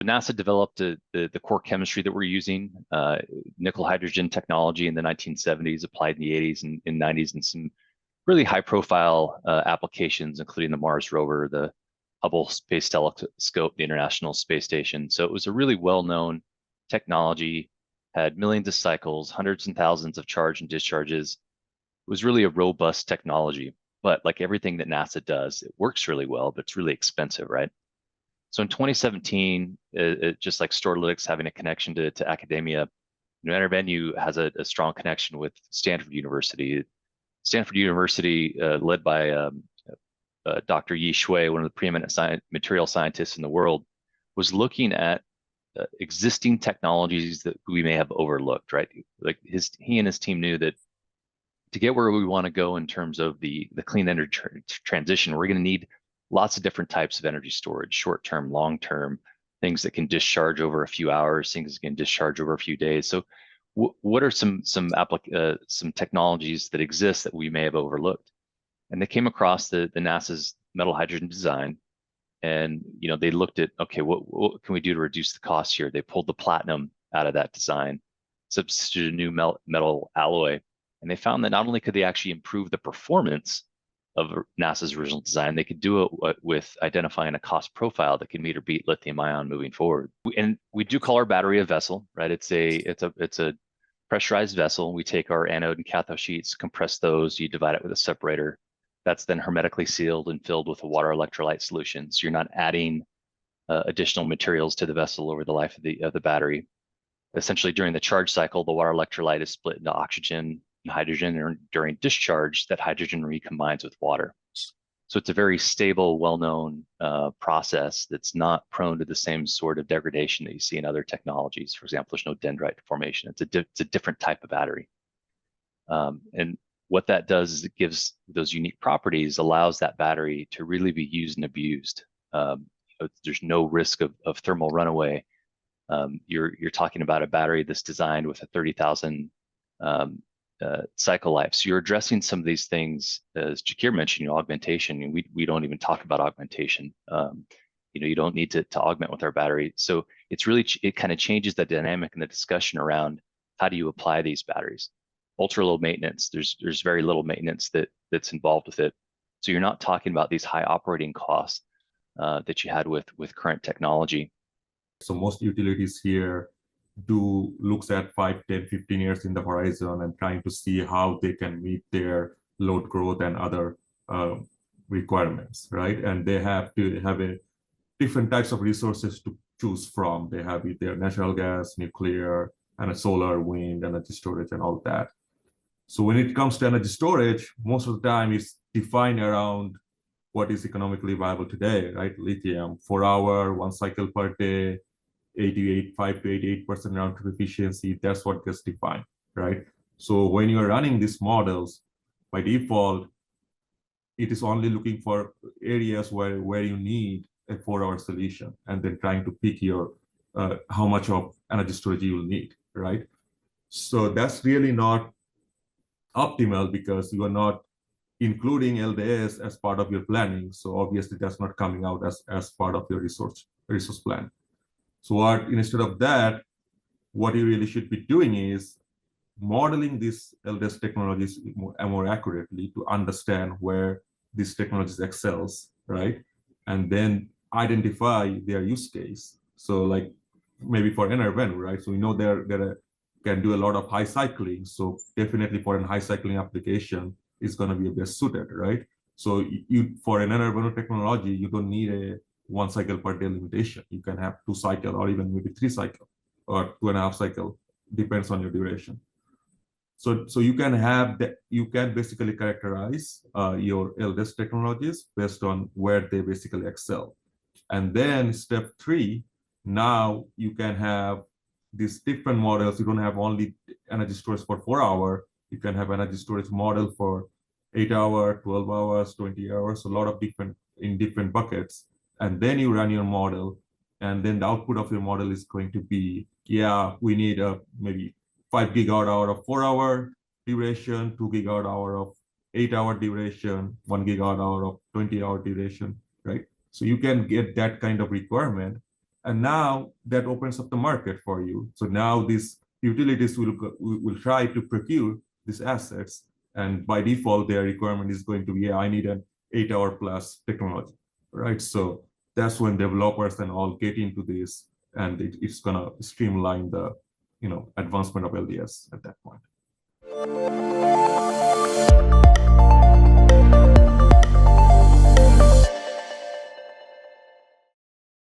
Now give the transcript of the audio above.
NASA developed the core chemistry that we're using, nickel hydrogen technology in the 1970s, applied in the 80s and 90s, and some really high profile applications, including the Mars rover, the Hubble Space Telescope, the International Space Station. So it was a really well-known technology, had millions of cycles, hundreds and thousands of charge and discharges. It was really a robust technology, but like everything that NASA does, it works really well, but it's really expensive, right? So in 2017, just like Storlytics having a connection to academia, EnerVenue has a strong connection with Stanford University. Stanford University, led by Dr. Yi Shui, one of the preeminent material scientists in the world, was looking at existing technologies that we may have overlooked, right? Like he and his team knew that to get where we want to go in terms of the clean energy transition, we're going to need lots of different types of energy storage, short-term, long-term, things that can discharge over a few hours, things that can discharge over a few days. So what are some technologies that exist that we may have overlooked? And they came across the NASA's metal hydrogen design, and they looked at, okay, what can we do to reduce the cost here? They pulled the platinum out of that design, substituted a new metal alloy, and they found that not only could they actually improve the performance of NASA's original design, they could do it with identifying a cost profile that can meet or beat lithium ion moving forward. And we do call our battery a vessel, right? It's a pressurized vessel. We take our anode and cathode sheets, compress those, you divide it with a separator. That's then hermetically sealed and filled with a water electrolyte solution. So you're not adding additional materials to the vessel over the life of the battery. Essentially, during the charge cycle, the water electrolyte is split into oxygen and hydrogen, and during discharge, that hydrogen recombines with water. So it's a very stable, well-known process that's not prone to the same sort of degradation that you see in other technologies. For example, there's no dendrite formation. It's a different type of battery. And what that does is it gives those unique properties, allows that battery to really be used and abused. There's no risk of thermal runaway. You're talking about a battery that's designed with a 30,000 cycle life. So you're addressing some of these things, as Jakir mentioned, augmentation. And we don't even talk about augmentation. You don't need to augment with our battery. So it kind of changes the dynamic and the discussion around how do you apply these batteries. Ultra low maintenance. There's very little maintenance that's involved with it. So you're not talking about these high operating costs that you had with current technology. So most utilities here looks at 5, 10, 15 years in the horizon and trying to see how they can meet their load growth and other requirements, right? And they have to have different types of resources to choose from. They have either natural gas, nuclear, and a solar, wind, energy storage, and all that. So when it comes to energy storage, most of the time it's defined around what is economically viable today, right? Lithium, 4 hour, 1 cycle per day, 5 to 88% round trip efficiency. That's what gets defined, right? So when you're running these models, by default, it is only looking for areas where you need a 4-hour solution, and then trying to pick your how much of energy storage you will need, right? So that's really not optimal because you are not including LDES as part of your planning. So obviously that's not coming out as part of your resource plan. So instead of that, what you really should be doing is modeling these LDES technologies more accurately to understand where these technologies excels, right? And then identify their use case. So like maybe for EnerVenue, right? So we know they can do a lot of high cycling. So definitely for a high cycling application, it's going to be best suited, right? So for an EnerVenue technology, you don't need a 1 cycle per day limitation. You can have 2 cycle or even maybe 3 cycle or 2.5 cycle, depends on your duration. So you can have that. You can basically characterize your LDES technologies based on where they basically excel. And then step 3, now you can have these different models. You don't have only energy storage for 4 hours. You can have energy storage model for 8 hours, 12 hours, 20 hours, a lot of different buckets. And then you run your model, and then the output of your model is going to be, yeah, we need maybe 5 gigawatt-hour of 4-hour duration, 2 gigawatt-hour of 8-hour duration, 1 gigawatt-hour of 20-hour duration, right? So you can get that kind of requirement, And now that opens up the market for you. So now these utilities will try to procure these assets, and by default, their requirement is going to be, I need an 8-hour plus technology, right? So that's when developers and all get into this, and it's gonna streamline the advancement of LDES at that point.